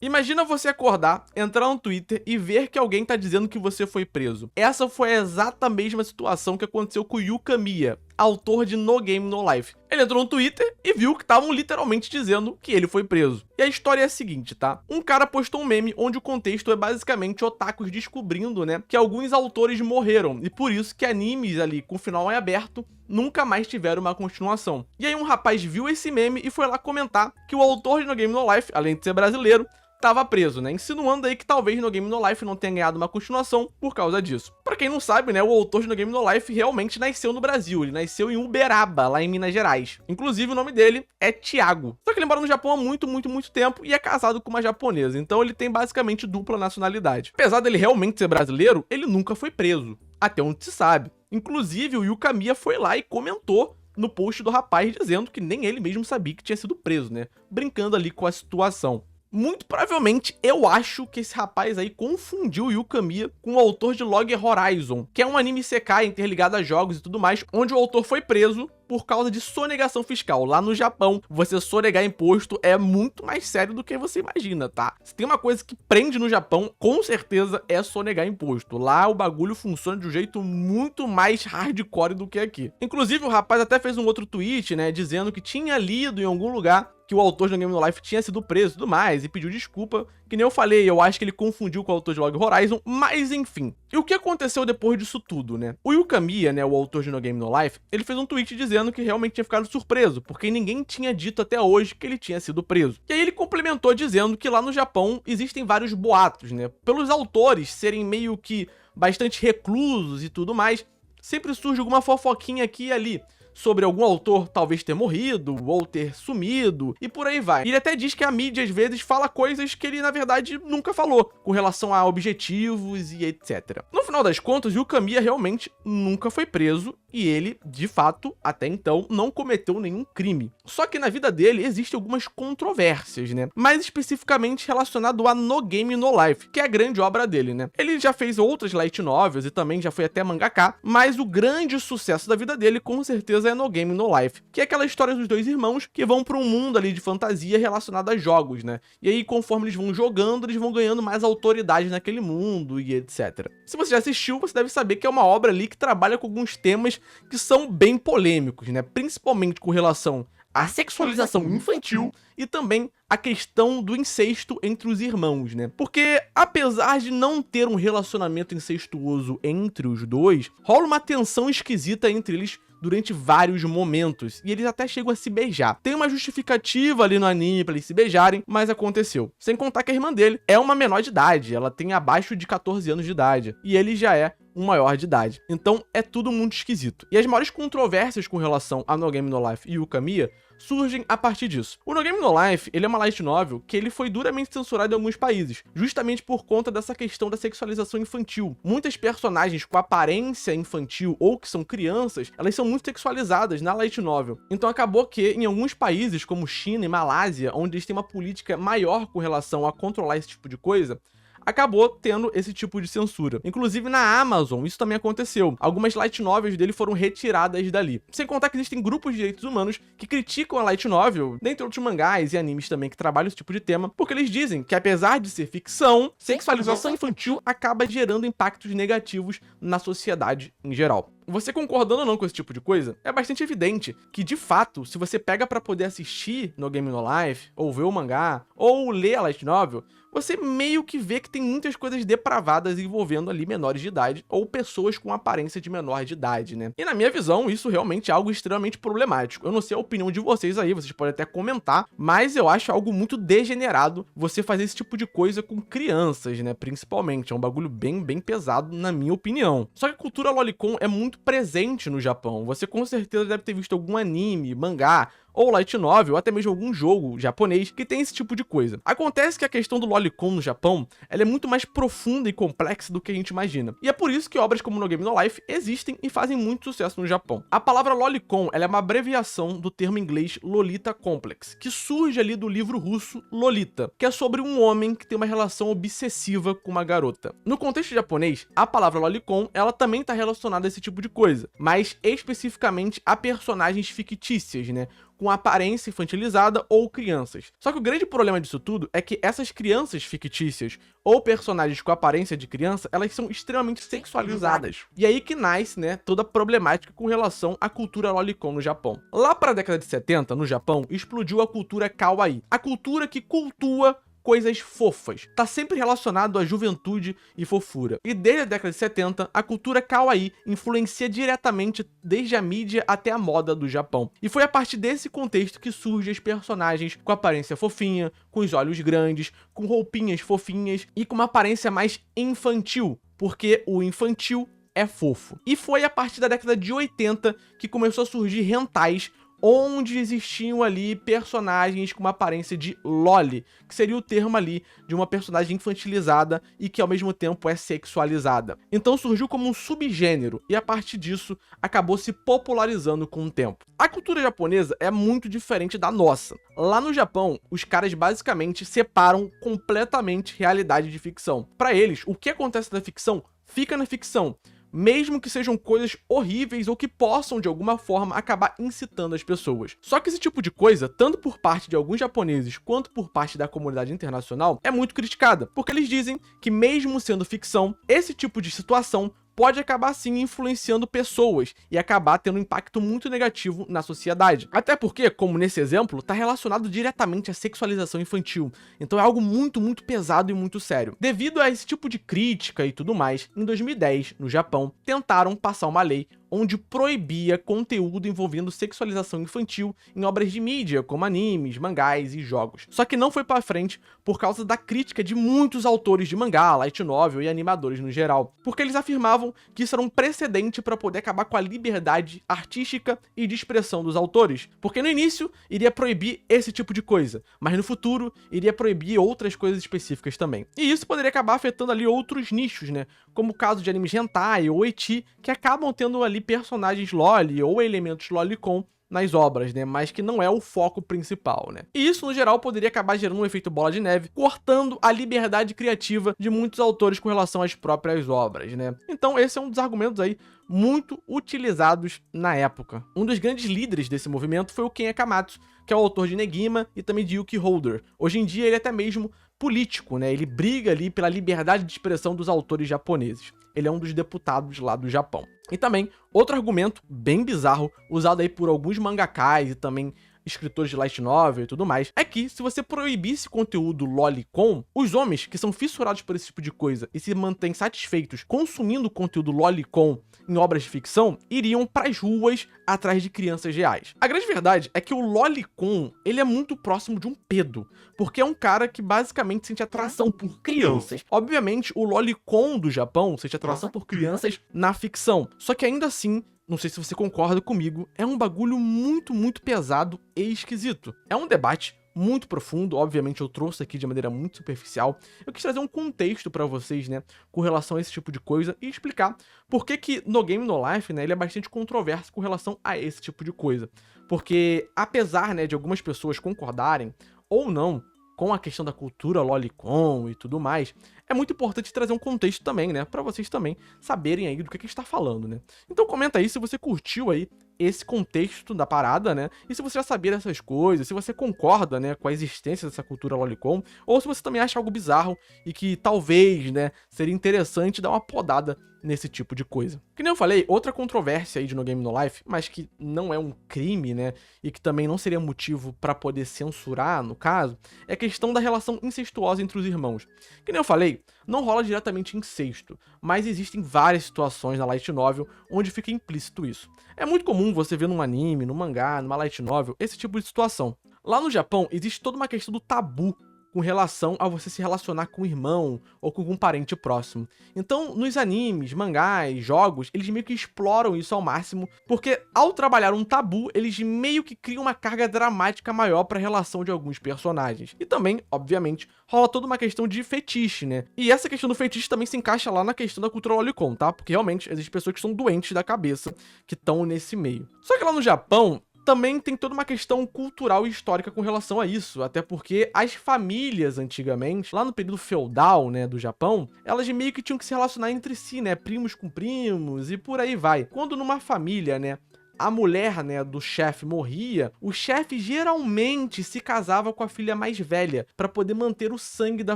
Imagina você acordar, entrar no Twitter e ver que alguém tá dizendo que você foi preso. Essa foi a exata mesma situação que aconteceu com o Yu Kamiya, autor de No Game No Life. Ele entrou no Twitter e viu que estavam literalmente dizendo que ele foi preso. E a história é a seguinte, tá? Um cara postou um meme onde o contexto é basicamente otakus descobrindo, né, que alguns autores morreram, e por isso que animes ali com final em aberto nunca mais tiveram uma continuação. E aí um rapaz viu esse meme e foi lá comentar que o autor de No Game No Life, além de ser brasileiro, estava preso, né? Insinuando aí que talvez No Game No Life não tenha ganhado uma continuação por causa disso. Pra quem não sabe, né, o autor de No Game No Life realmente nasceu no Brasil. Ele nasceu em Uberaba, lá em Minas Gerais. Inclusive, o nome dele é Thiago. Só que ele mora no Japão há muito tempo e é casado com uma japonesa. Então ele tem basicamente dupla nacionalidade. Apesar dele realmente ser brasileiro, ele nunca foi preso. Até onde se sabe. Inclusive, o Yu Kamiya foi lá e comentou no post do rapaz dizendo que nem ele mesmo sabia que tinha sido preso, né? Brincando ali com a situação. Muito provavelmente, eu acho que esse rapaz aí confundiu o Yu Kamiya com o autor de Log Horizon, que é um anime isekai interligado a jogos e tudo mais, onde o autor foi preso por causa de sonegação fiscal. Lá no Japão, você sonegar imposto é muito mais sério do que você imagina, tá? Se tem uma coisa que prende no Japão, com certeza é sonegar imposto. Lá o bagulho funciona de um jeito muito mais hardcore do que aqui. Inclusive, o rapaz até fez um outro tweet, né, dizendo que tinha lido em algum lugar que o autor de No Game No Life tinha sido preso e tudo mais, e pediu desculpa, que nem eu falei, eu acho que ele confundiu com o autor de Log Horizon, mas enfim. E o que aconteceu depois disso tudo, né? O Yu Kamiya, né, o autor de No Game No Life, ele fez um tweet dizendo que realmente tinha ficado surpreso, porque ninguém tinha dito até hoje que ele tinha sido preso. E aí ele complementou dizendo que lá no Japão existem vários boatos, né? Pelos autores serem meio que bastante reclusos e tudo mais, sempre surge alguma fofoquinha aqui e ali sobre algum autor talvez ter morrido ou ter sumido e por aí vai. Ele até diz que a mídia às vezes fala coisas que ele na verdade nunca falou, com relação a objetivos e etc. No final das contas, o Kamiya realmente nunca foi preso e ele, de fato, até então, não cometeu nenhum crime. Só que na vida dele existem algumas controvérsias, né? Mais especificamente relacionado a No Game No Life, que é a grande obra dele, né? Ele já fez outras light novels e também já foi até mangaka, mas o grande sucesso da vida dele, com certeza, é No Game No Life, que é aquela história dos dois irmãos que vão para um mundo ali de fantasia relacionado a jogos, né? E aí, conforme eles vão jogando, eles vão ganhando mais autoridade naquele mundo e etc. Se você já assistiu, você deve saber que é uma obra ali que trabalha com alguns temas que são bem polêmicos, né? Principalmente com relação à sexualização infantil e também a questão do incesto entre os irmãos, né? Porque, apesar de não ter um relacionamento incestuoso entre os dois, rola uma tensão esquisita entre eles durante vários momentos, e eles até chegam a se beijar. Tem uma justificativa ali no anime pra eles se beijarem, mas aconteceu. Sem contar que a irmã dele é uma menor de idade, ela tem abaixo de 14 anos de idade, e ele já é um maior de idade. Então é tudo muito esquisito. E as maiores controvérsias com relação a No Game No Life e o Kamiya surgem a partir disso. O No Game No Life, ele é uma light novel que ele foi duramente censurado em alguns países, justamente por conta dessa questão da sexualização infantil. Muitas personagens com aparência infantil ou que são crianças, elas são muito sexualizadas na light novel. Então acabou que em alguns países, como China e Malásia, onde eles têm uma política maior com relação a controlar esse tipo de coisa, acabou tendo esse tipo de censura. Inclusive na Amazon, isso também aconteceu. Algumas light novels dele foram retiradas dali. Sem contar que existem grupos de direitos humanos que criticam a light novel, dentre outros mangás e animes também que trabalham esse tipo de tema, porque eles dizem que apesar de ser ficção, sexualização infantil acaba gerando impactos negativos na sociedade em geral. Você concordando ou não com esse tipo de coisa, é bastante evidente que, de fato, se você pega pra poder assistir No Game No Life, ou ver o mangá, ou ler a light novel, você meio que vê que tem muitas coisas depravadas envolvendo ali menores de idade, ou pessoas com aparência de menor de idade, né? E na minha visão, isso realmente é algo extremamente problemático. Eu não sei a opinião de vocês aí, vocês podem até comentar, mas eu acho algo muito degenerado você fazer esse tipo de coisa com crianças, né? Principalmente, é um bagulho bem pesado, na minha opinião. Só que a cultura lolicon é muito presente no Japão. Você com certeza deve ter visto algum anime, mangá, ou light novel, ou até mesmo algum jogo japonês que tem esse tipo de coisa. Acontece que a questão do lolicon no Japão, ela é muito mais profunda e complexa do que a gente imagina. E é por isso que obras como No Game No Life existem e fazem muito sucesso no Japão. A palavra lolicon, ela é uma abreviação do termo inglês Lolita Complex, que surge ali do livro russo Lolita, que é sobre um homem que tem uma relação obsessiva com uma garota. No contexto japonês, a palavra lolicon, ela também está relacionada a esse tipo de coisa, mas especificamente a personagens fictícias, né? com aparência infantilizada ou crianças. Só que o grande problema disso tudo é que essas crianças fictícias ou personagens com aparência de criança, elas são extremamente sexualizadas. E aí que nasce, né, toda a problemática com relação à cultura lolicon no Japão. Lá para a década de 70, no Japão, explodiu a cultura kawaii, a cultura que cultua coisas fofas. Tá sempre relacionado à juventude e fofura. E desde a década de 70, a cultura kawaii influencia diretamente desde a mídia até a moda do Japão. E foi a partir desse contexto que surgem os personagens com aparência fofinha, com os olhos grandes, com roupinhas fofinhas e com uma aparência mais infantil, porque o infantil é fofo. E foi a partir da década de 80 que começou a surgir hentais, onde existiam ali personagens com uma aparência de loli, que seria o termo ali de uma personagem infantilizada e que ao mesmo tempo é sexualizada. Então surgiu como um subgênero e a partir disso acabou se popularizando com o tempo. A cultura japonesa é muito diferente da nossa. Lá no Japão, os caras basicamente separam completamente realidade de ficção. Para eles, o que acontece na ficção fica na ficção, mesmo que sejam coisas horríveis ou que possam, de alguma forma, acabar incitando as pessoas. Só que esse tipo de coisa, tanto por parte de alguns japoneses quanto por parte da comunidade internacional, é muito criticada, porque eles dizem que mesmo sendo ficção, esse tipo de situação pode acabar sim influenciando pessoas e acabar tendo um impacto muito negativo na sociedade. Até porque, como nesse exemplo, está relacionado diretamente à sexualização infantil. Então é algo muito pesado e muito sério. Devido a esse tipo de crítica e tudo mais, em 2010, no Japão, tentaram passar uma lei onde proibia conteúdo envolvendo sexualização infantil em obras de mídia, como animes, mangás e jogos. Só que não foi pra frente por causa da crítica de muitos autores de mangá, light novel e animadores no geral, porque eles afirmavam que isso era um precedente para poder acabar com a liberdade artística e de expressão dos autores, porque no início iria proibir esse tipo de coisa, mas no futuro iria proibir outras coisas específicas também. E isso poderia acabar afetando ali outros nichos, né, como o caso de animes hentai ou ecchi, que acabam tendo ali personagens loli ou elementos lolicon nas obras, né, mas que não é o foco principal, né. E isso, no geral, poderia acabar gerando um efeito bola de neve, cortando a liberdade criativa de muitos autores com relação às próprias obras, né. Então esse é um dos argumentos aí muito utilizados na época. Um dos grandes líderes desse movimento foi o Ken Akamatsu, que é o autor de Negima e também de Yuki Holder. Hoje em dia ele é até mesmo político, né, ele briga ali pela liberdade de expressão dos autores japoneses. Ele é um dos deputados lá do Japão. E também, outro argumento bem bizarro, usado aí por alguns mangakás e também escritores de light novel e tudo mais, é que se você proibisse conteúdo lolicon, os homens que são fissurados por esse tipo de coisa e se mantêm satisfeitos consumindo conteúdo lolicon em obras de ficção, iriam pras ruas atrás de crianças reais. A grande verdade é que o lolicon, ele é muito próximo de um pedo, porque é um cara que basicamente sente atração por crianças. Obviamente, o lolicon do Japão sente atração por crianças na ficção, só que ainda assim, não sei se você concorda comigo, é um bagulho muito pesado e esquisito. É um debate muito profundo, obviamente eu trouxe aqui de maneira muito superficial. Eu quis trazer um contexto pra vocês, né, com relação a esse tipo de coisa e explicar por que No Game No Life, né, ele é bastante controverso com relação a esse tipo de coisa. Porque apesar, né, de algumas pessoas concordarem ou não com a questão da cultura lolicon e tudo mais, é muito importante trazer um contexto também, né, pra vocês também saberem aí do que a gente tá falando, né. Então comenta aí se você curtiu aí esse contexto da parada, né, e se você já sabia dessas coisas, se você concorda, né, com a existência dessa cultura lolicon, ou se você também acha algo bizarro e que talvez, né, seria interessante dar uma podada nesse tipo de coisa. Que nem eu falei, outra controvérsia aí de No Game No Life, mas que não é um crime, né, e que também não seria motivo pra poder censurar, no caso, é a questão da relação incestuosa entre os irmãos. Que nem eu falei, não rola diretamente incesto, mas existem várias situações na light novel onde fica implícito isso. É muito comum você ver num anime, num mangá, numa light novel, esse tipo de situação. Lá no Japão, existe toda uma questão do tabu com relação a você se relacionar com um irmão ou com algum parente próximo. Então, nos animes, mangás, jogos, eles meio que exploram isso ao máximo, porque ao trabalhar um tabu, eles meio que criam uma carga dramática maior para a relação de alguns personagens. E também, obviamente, rola toda uma questão de fetiche, né? E essa questão do fetiche também se encaixa lá na questão da cultura lolicon, tá? Porque realmente existem pessoas que são doentes da cabeça que estão nesse meio. Só que lá no Japão, também tem toda uma questão cultural e histórica com relação a isso, até porque as famílias antigamente, lá no período feudal, né, do Japão, elas meio que tinham que se relacionar entre si, né, primos com primos e por aí vai. Quando numa família, né, a mulher, né, do chefe morria, o chefe geralmente se casava com a filha mais velha para poder manter o sangue da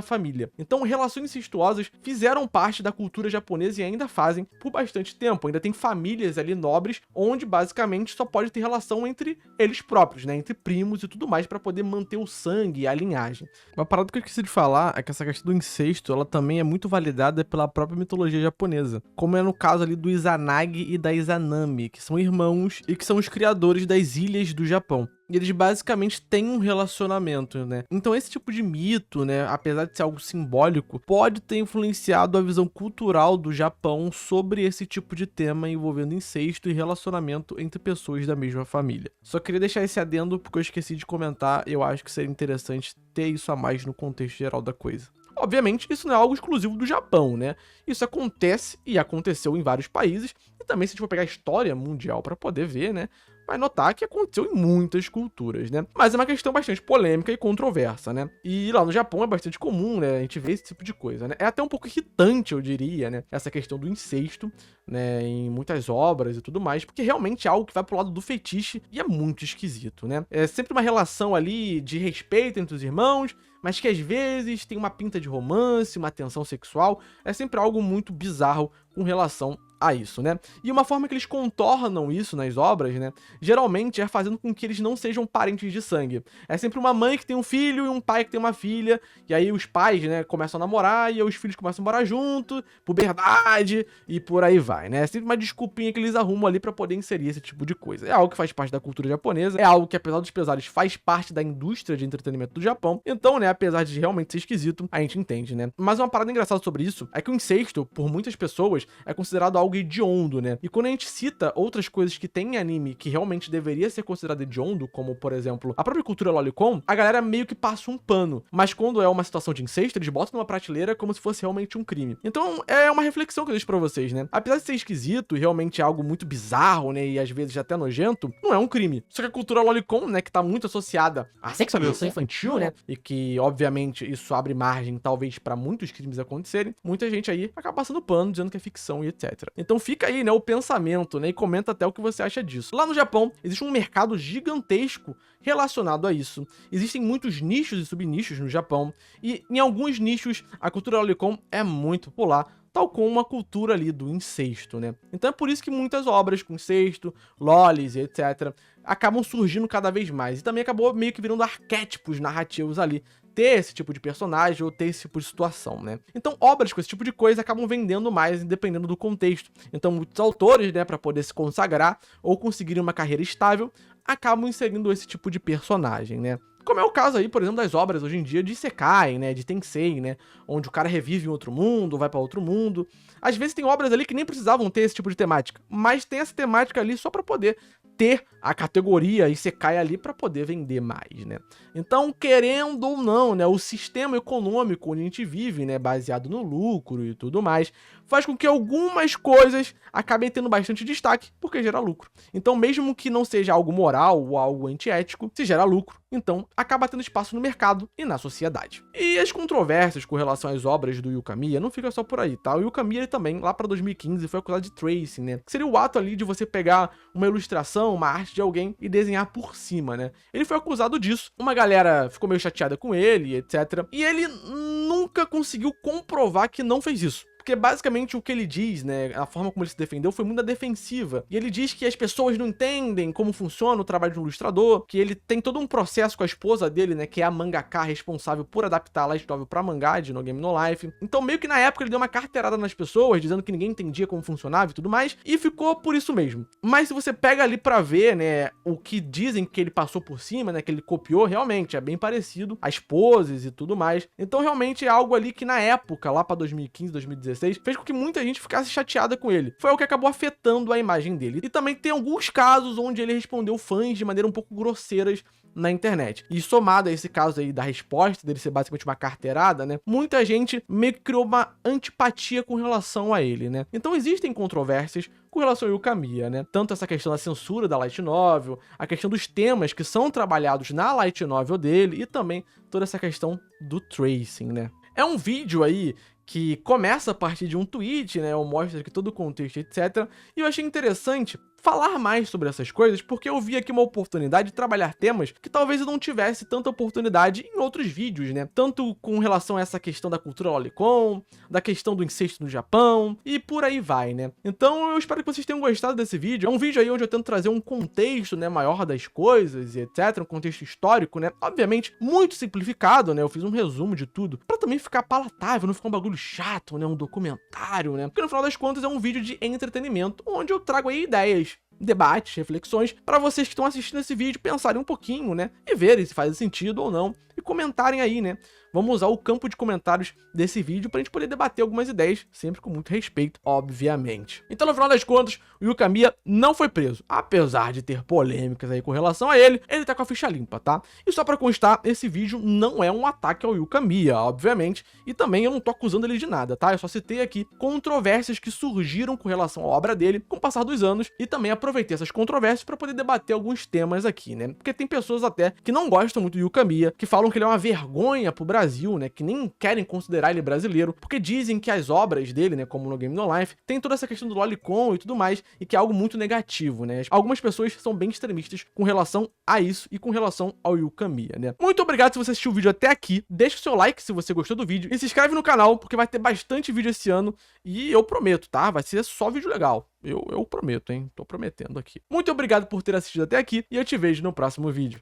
família. Então, relações incestuosas fizeram parte da cultura japonesa e ainda fazem por bastante tempo. Ainda tem famílias ali nobres onde basicamente só pode ter relação entre eles próprios, né, entre primos e tudo mais para poder manter o sangue e a linhagem. Uma parada que eu esqueci de falar é que essa questão do incesto, ela também é muito validada pela própria mitologia japonesa, como é no caso ali do Izanagi e da Izanami, que são irmãos e que são os criadores das ilhas do Japão. E eles basicamente têm um relacionamento, né? Então esse tipo de mito, né, apesar de ser algo simbólico, pode ter influenciado a visão cultural do Japão sobre esse tipo de tema envolvendo incesto e relacionamento entre pessoas da mesma família. Só queria deixar esse adendo porque eu esqueci de comentar, eu acho que seria interessante ter isso a mais no contexto geral da coisa. Obviamente, isso não é algo exclusivo do Japão, né? Isso acontece e aconteceu em vários países, e também se a gente for pegar a história mundial para poder ver, né, vai notar que aconteceu em muitas culturas, né? Mas é uma questão bastante polêmica e controversa, né? E lá no Japão é bastante comum, né, a gente ver esse tipo de coisa, né? É até um pouco irritante, eu diria, né, essa questão do incesto, né, em muitas obras e tudo mais, porque realmente é algo que vai pro lado do fetiche e é muito esquisito, né? É sempre uma relação ali de respeito entre os irmãos, mas que às vezes tem uma pinta de romance, uma tensão sexual, é sempre algo muito bizarro com relação a isso, né? E uma forma que eles contornam isso nas obras, né, geralmente é fazendo com que eles não sejam parentes de sangue. É sempre uma mãe que tem um filho e um pai que tem uma filha, e aí os pais, né, começam a namorar, e aí os filhos começam a morar junto, puberdade, e por aí vai, né? É sempre uma desculpinha que eles arrumam ali pra poder inserir esse tipo de coisa. É algo que faz parte da cultura japonesa, é algo que, apesar dos pesares, faz parte da indústria de entretenimento do Japão. Então, né, apesar de realmente ser esquisito, a gente entende, né? Mas uma parada engraçada sobre isso é que o incesto, por muitas pessoas, é considerado algo hediondo, né? E quando a gente cita outras coisas que tem em anime que realmente deveria ser considerado hediondo, como, por exemplo, a própria cultura lolicon, a galera meio que passa um pano. Mas quando é uma situação de incesto, eles botam numa prateleira como se fosse realmente um crime. Então, é uma reflexão que eu deixo pra vocês, né? Apesar de ser esquisito e realmente é algo muito bizarro, né, e às vezes até nojento, não é um crime. Só que a cultura lolicon, né, que tá muito associada à sexualização infantil, né, e que, obviamente, isso abre margem, talvez, pra muitos crimes acontecerem, muita gente aí acaba passando pano, dizendo que é ficção e etc. Então fica aí, né, o pensamento, né, e comenta até o que você acha disso. Lá no Japão, existe um mercado gigantesco relacionado a isso. Existem muitos nichos e subnichos no Japão, e em alguns nichos a cultura lolicon é muito popular, tal como a cultura ali do incesto, né? Então é por isso que muitas obras com incesto, lolis e etc. acabam surgindo cada vez mais. E também acabou meio que virando arquétipos narrativos ali, ter esse tipo de personagem ou ter esse tipo de situação, né? Então, obras com esse tipo de coisa acabam vendendo mais, dependendo do contexto. Então, muitos autores, né, para poder se consagrar ou conseguir uma carreira estável, acabam inserindo esse tipo de personagem, né? Como é o caso aí, por exemplo, das obras hoje em dia de Isekai, né, de Tensei, né, onde o cara revive em outro mundo, vai pra outro mundo. Às vezes tem obras ali que nem precisavam ter esse tipo de temática, mas tem essa temática ali só pra poder ter a categoria Isekai ali pra poder vender mais, né. Então, querendo ou não, né, o sistema econômico onde a gente vive, né, baseado no lucro e tudo mais, faz com que algumas coisas acabem tendo bastante destaque, porque gera lucro. Então, mesmo que não seja algo moral ou algo antiético, se gera lucro, então acaba tendo espaço no mercado e na sociedade. E as controvérsias com relação às obras do Yuka Miya não fica só por aí, tá? O Yuka Miya também, lá pra 2015, foi acusado de tracing, né? Que seria o ato ali de você pegar uma ilustração, uma arte de alguém e desenhar por cima, né? Ele foi acusado disso, uma galera ficou meio chateada com ele, etc. E ele nunca conseguiu comprovar que não fez isso. Porque basicamente o que ele diz, né, a forma como ele se defendeu foi muito da defensiva. E ele diz que as pessoas não entendem como funciona o trabalho de um ilustrador, que ele tem todo um processo com a esposa dele, né, que é a mangaka responsável por adaptar a light novel pra mangá de No Game No Life. Então meio que na época ele deu uma carteirada nas pessoas, dizendo que ninguém entendia como funcionava e tudo mais, e ficou por isso mesmo. Mas se você pega ali pra ver, né, o que dizem que ele passou por cima, né, que ele copiou, realmente é bem parecido, as poses e tudo mais. Então realmente é algo ali que na época, lá pra 2015, 2016, fez com que muita gente ficasse chateada com ele. Foi o que acabou afetando a imagem dele. E também tem alguns casos onde ele respondeu fãs de maneira um pouco grosseiras na internet. E somado a esse caso aí da resposta, dele ser basicamente uma carteirada, né, muita gente meio que criou uma antipatia com relação a ele, né. Então existem controvérsias com relação ao Yuka Miya, né, tanto essa questão da censura da light novel, a questão dos temas que são trabalhados na light novel dele e também toda essa questão do tracing, né. É um vídeo aí que começa a partir de um tweet, né, ou mostra aqui todo o contexto, etc. E eu achei interessante falar mais sobre essas coisas, porque eu vi aqui uma oportunidade de trabalhar temas que talvez eu não tivesse tanta oportunidade em outros vídeos, né? Tanto com relação a essa questão da cultura lolicon, da questão do incesto no Japão, e por aí vai, né? Então eu espero que vocês tenham gostado desse vídeo. É um vídeo aí onde eu tento trazer um contexto, né, maior das coisas e etc, um contexto histórico, né? Obviamente, muito simplificado, né? Eu fiz um resumo de tudo, pra também ficar palatável, não ficar um bagulho chato, né? Um documentário, né? Porque no final das contas é um vídeo de entretenimento, onde eu trago aí ideias, debates, reflexões, para vocês que estão assistindo esse vídeo pensarem um pouquinho, né? E verem se faz sentido ou não. E comentarem aí, né? Vamos usar o campo de comentários desse vídeo pra gente poder debater algumas ideias, sempre com muito respeito, obviamente. Então, no final das contas, o Yu Kamiya não foi preso. Apesar de ter polêmicas aí com relação a ele tá com a ficha limpa, tá? E só pra constar, esse vídeo não é um ataque ao Yu Kamiya, obviamente, e também eu não tô acusando ele de nada, tá? Eu só citei aqui controvérsias que surgiram com relação à obra dele com o passar dos anos e também aproveitei essas controvérsias pra poder debater alguns temas aqui, né? Porque tem pessoas até que não gostam muito do Yu Kamiya, que falam que ele é uma vergonha pro Brasil, né, que nem querem considerar ele brasileiro, porque dizem que as obras dele, né, como No Game No Life, tem toda essa questão do lolicon e tudo mais, e que é algo muito negativo, né. Algumas pessoas são bem extremistas com relação a isso e com relação ao Yu Kamiya, né. Muito obrigado se você assistiu o vídeo até aqui, deixa o seu like se você gostou do vídeo, e se inscreve no canal, porque vai ter bastante vídeo esse ano, e eu prometo, tá, vai ser só vídeo legal. Eu prometo, hein, tô prometendo aqui. Muito obrigado por ter assistido até aqui, e eu te vejo no próximo vídeo.